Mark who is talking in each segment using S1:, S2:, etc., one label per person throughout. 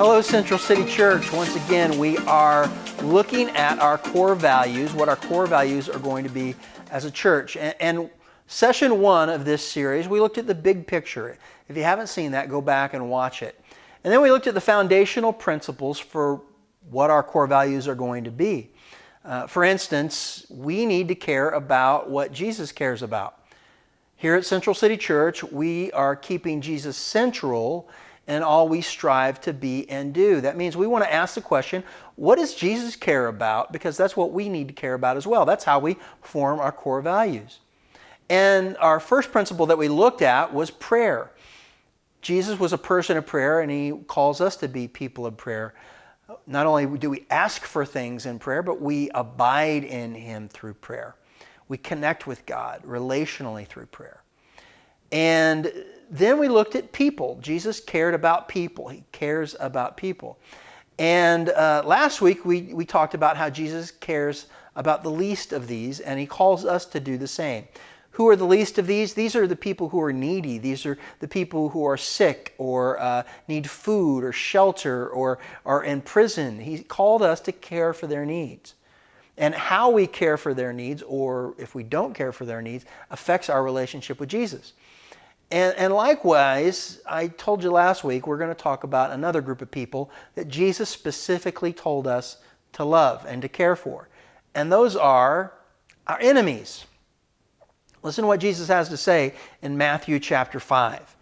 S1: Hello, Central City Church. Once again, we are looking at our core values, what our core values are going to be as a church. And session one of this series, we looked at the big picture. If you haven't seen that, go back and watch it. And then we looked at the foundational principles for what our core values are going to be. For instance, we need to care about what Jesus cares about. Here at Central City Church, we are keeping Jesus central in all we strive to be and do. That means we want to ask the question, what does Jesus care about? Because that's what we need to care about as well. That's how we form our core values. And our first principle that we looked at was prayer. Jesus was a person of prayer, and He calls us to be people of prayer. Not only do we ask for things in prayer, but we abide in Him through prayer. We connect with God relationally through prayer. And then we looked at people. Jesus cared about people. He cares about people. And last week we talked about how Jesus cares about the least of these, and He calls us to do the same. Who are the least of these? These are the people who are needy. These are the people who are sick or need food or shelter or are in prison. He called us to care for their needs. And how we care for their needs, or if we don't care for their needs, affects our relationship with Jesus. And likewise, I told you last week, we're going to talk about another group of people that Jesus specifically told us to love and to care for. And those are our enemies. Listen to what Jesus has to say in Matthew chapter 5,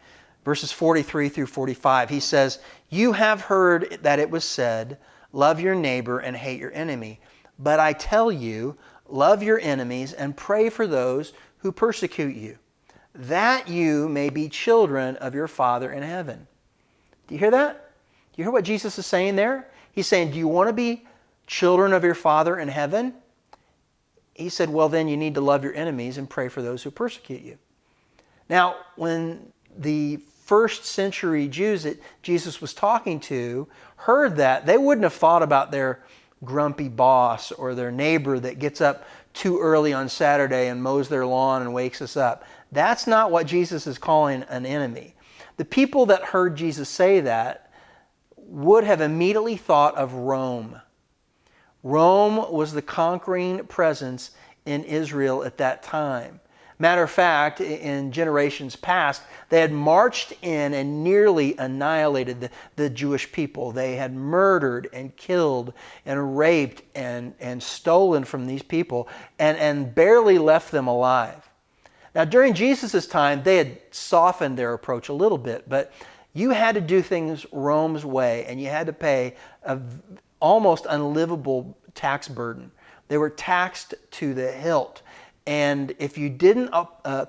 S1: verses 43 through 45. He says, "You have heard that it was said, 'Love your neighbor and hate your enemy.' But I tell you, love your enemies and pray for those who persecute you, that you may be children of your Father in heaven." Do you hear that? Do you hear what Jesus is saying there? He's saying, do you want to be children of your Father in heaven? He said, well, then you need to love your enemies and pray for those who persecute you. Now, when the first century Jews that Jesus was talking to heard that, they wouldn't have thought about their grumpy boss or their neighbor that gets up too early on Saturday and mows their lawn and wakes us up. That's not what Jesus is calling an enemy. The people that heard Jesus say that would have immediately thought of Rome. Rome was the conquering presence in Israel at that time. Matter of fact, in generations past, they had marched in and nearly annihilated the Jewish people. They had murdered and killed and raped and stolen from these people and barely left them alive. Now, during Jesus' time, they had softened their approach a little bit, but you had to do things Rome's way, and you had to pay an almost unlivable tax burden. They were taxed to the hilt. And if you didn't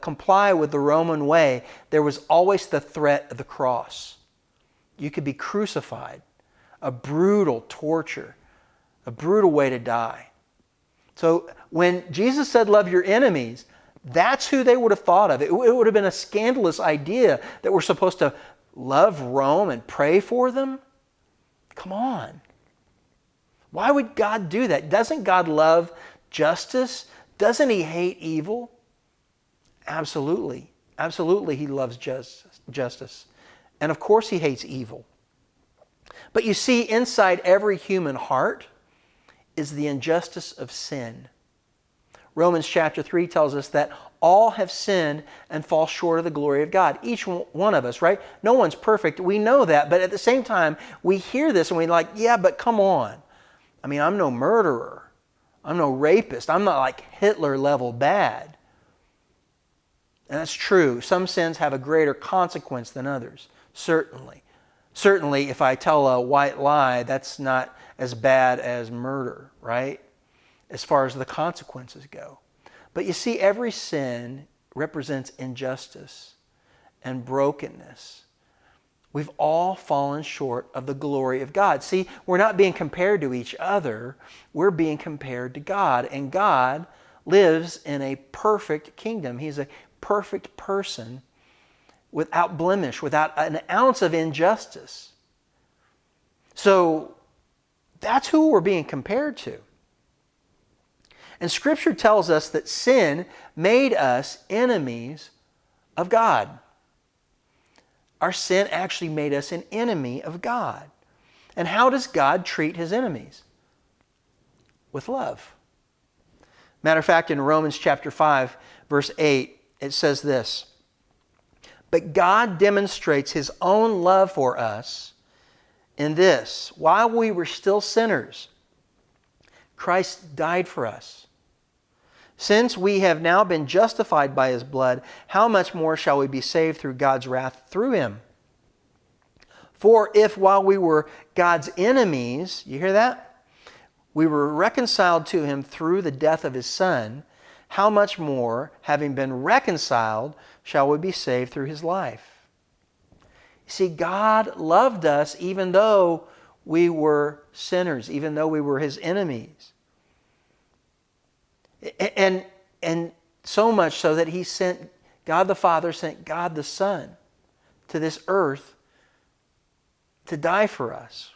S1: comply with the Roman way, there was always the threat of the cross. You could be crucified, a brutal torture, a brutal way to die. So when Jesus said, love your enemies, that's who they would have thought of. It would have been a scandalous idea that we're supposed to love Rome and pray for them. Come on. Why would God do that? Doesn't God love justice? Doesn't He hate evil? Absolutely. Absolutely He loves justice. And of course He hates evil. But you see, inside every human heart is the injustice of sin. Romans chapter 3 tells us that all have sinned and fall short of the glory of God. Each one of us, right? No one's perfect. We know that. But at the same time, we hear this and we're like, yeah, but come on. I mean, I'm no murderer. I'm no rapist. I'm not like Hitler level bad. And that's true. Some sins have a greater consequence than others. Certainly. Certainly, if I tell a white lie, that's not as bad as murder, right? As far as the consequences go. But you see, every sin represents injustice and brokenness. We've all fallen short of the glory of God. See, we're not being compared to each other. We're being compared to God. And God lives in a perfect kingdom. He's a perfect person without blemish, without an ounce of injustice. So that's who we're being compared to. And Scripture tells us that sin made us enemies of God. Our sin actually made us an enemy of God. And how does God treat his enemies? With love. Matter of fact, in Romans chapter 5, verse 8, it says this, "But God demonstrates his own love for us in this: while we were still sinners, Christ died for us. Since we have now been justified by his blood, how much more shall we be saved through God's wrath through him? For if while we were God's enemies," you hear that? "we were reconciled to him through the death of his Son, how much more, having been reconciled, shall we be saved through his life?" You see, God loved us even though we were sinners, even though we were his enemies. And so much so that he sent, God the Father sent God the Son to this earth to die for us.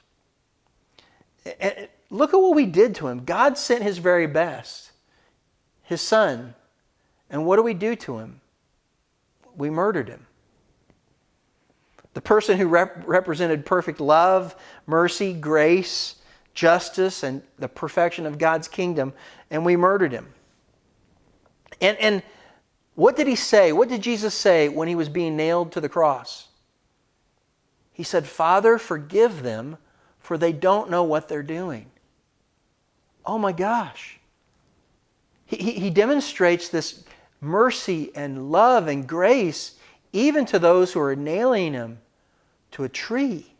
S1: And look at what we did to him. God sent his very best, his Son. And what do we do to him? We murdered him. The person who represented perfect love, mercy, grace, justice, and the perfection of God's kingdom, and we murdered him. And what did he say? What did Jesus say when he was being nailed to the cross? He said, "Father, forgive them, for they don't know what they're doing." Oh my gosh. He demonstrates this mercy and love and grace even to those who are nailing him to a tree.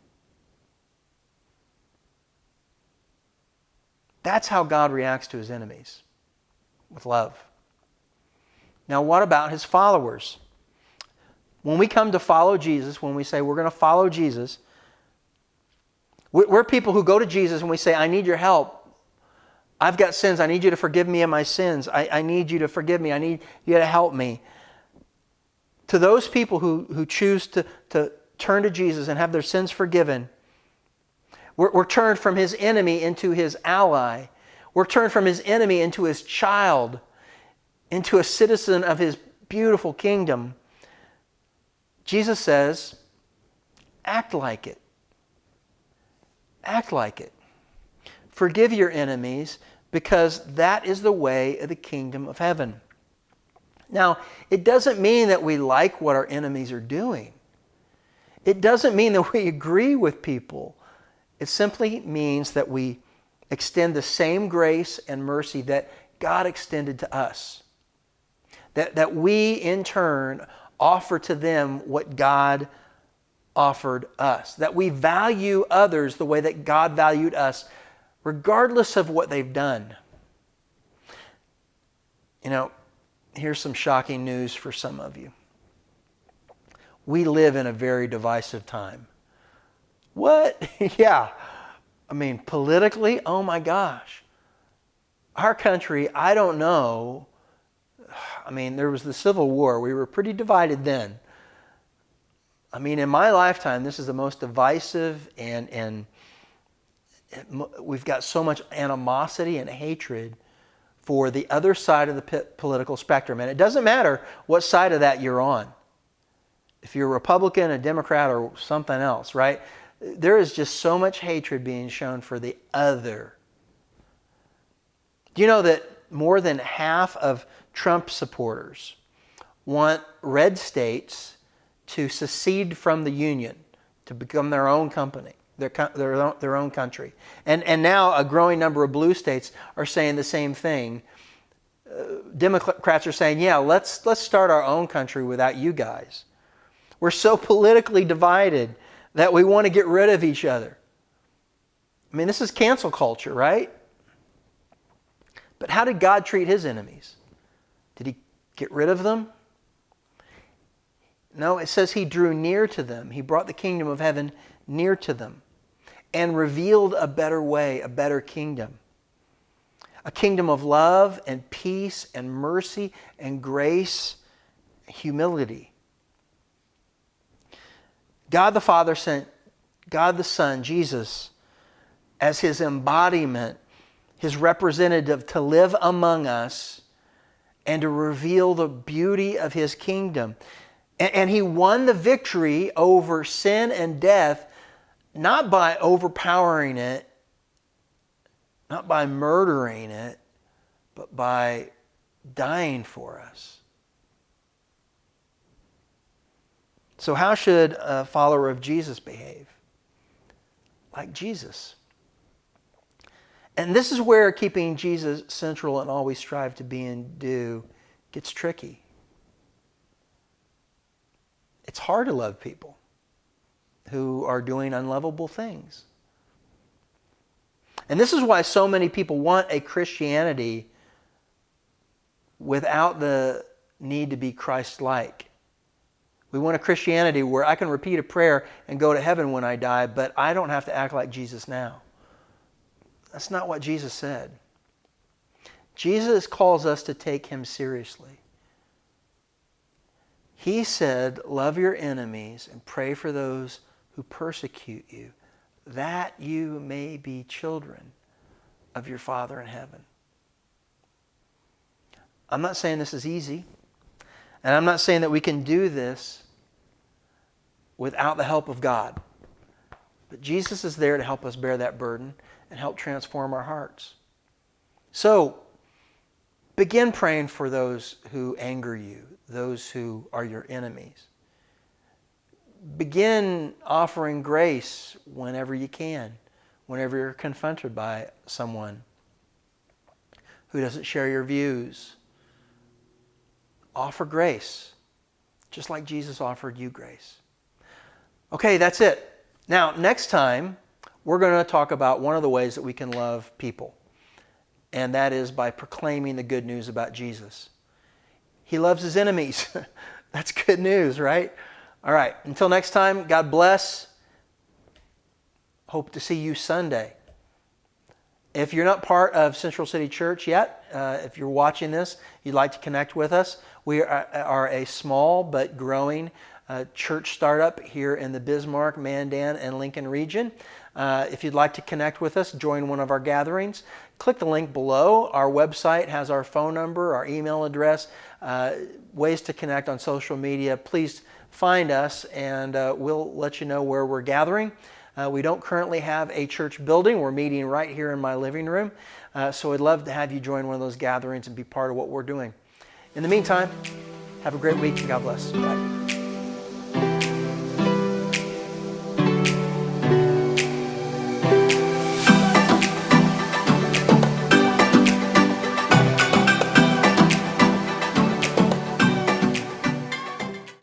S1: That's how God reacts to his enemies, with love. Now, what about his followers? When we come to follow Jesus, when we say we're going to follow Jesus, we're people who go to Jesus and we say, "I need your help. I've got sins. I need you to forgive me of my sins. I need you to forgive me. I need you to help me." To those people who choose to turn to Jesus and have their sins forgiven, we're turned from his enemy into his ally. We're turned from his enemy into his child, into a citizen of his beautiful kingdom. Jesus says, act like it. Act like it. Forgive your enemies, because that is the way of the kingdom of heaven. Now, it doesn't mean that we like what our enemies are doing. It doesn't mean that we agree with people. It simply means that we extend the same grace and mercy that God extended to us. That we, in turn, offer to them what God offered us. That we value others the way that God valued us, regardless of what they've done. You know, here's some shocking news for some of you. We live in a very divisive time. What? Yeah. I mean, politically, oh my gosh. Our country, I don't know. I mean, there was the Civil War. We were pretty divided then. I mean, in my lifetime, this is the most divisive, and we've got so much animosity and hatred for the other side of the political spectrum. And it doesn't matter what side of that you're on. If you're a Republican, a Democrat, or something else, right? There is just so much hatred being shown for the other. Do you know that more than half of Trump supporters want red states to secede from the Union, to become their own company, their own country? And now a growing number of blue states are saying the same thing. Democrats are saying, yeah, let's start our own country without you guys. We're so politically divided that we want to get rid of each other. I mean, this is cancel culture, right? But how did God treat his enemies? Did he get rid of them? No, it says he drew near to them. He brought the kingdom of heaven near to them and revealed a better way, a better kingdom. A kingdom of love and peace and mercy and grace, humility. God the Father sent God the Son, Jesus, as his embodiment, his representative, to live among us and to reveal the beauty of his kingdom. And he won the victory over sin and death not by overpowering it, not by murdering it, but by dying for us. So how should a follower of Jesus behave? Like Jesus. And this is where keeping Jesus central in all we strive to be and do gets tricky. It's hard to love people who are doing unlovable things. And this is why so many people want a Christianity without the need to be Christ-like. We want a Christianity where I can repeat a prayer and go to heaven when I die, but I don't have to act like Jesus now. That's not what Jesus said. Jesus calls us to take Him seriously. He said, love your enemies and pray for those who persecute you, that you may be children of your Father in heaven. I'm not saying this is easy, and I'm not saying that we can do this without the help of God. But Jesus is there to help us bear that burden and help transform our hearts. So, begin praying for those who anger you, those who are your enemies. Begin offering grace whenever you can, whenever you're confronted by someone who doesn't share your views. Offer grace, just like Jesus offered you grace. Okay, that's it. Now, next time, we're going to talk about one of the ways that we can love people, and that is by proclaiming the good news about Jesus. He loves His enemies. That's good news, right? All right, until next time, God bless. Hope to see you Sunday. If you're not part of Central City Church yet, if you're watching this, you'd like to connect with us, we are a small but growing church startup here in the Bismarck, Mandan, and Lincoln region. If you'd like to connect with us, join one of our gatherings, click the link below. Our website has our phone number, our email address, ways to connect on social media. Please find us and we'll let you know where we're gathering. We don't currently have a church building. We're meeting right here in my living room. So I'd love to have you join one of those gatherings and be part of what we're doing. In the meantime, have a great week and God bless. Bye.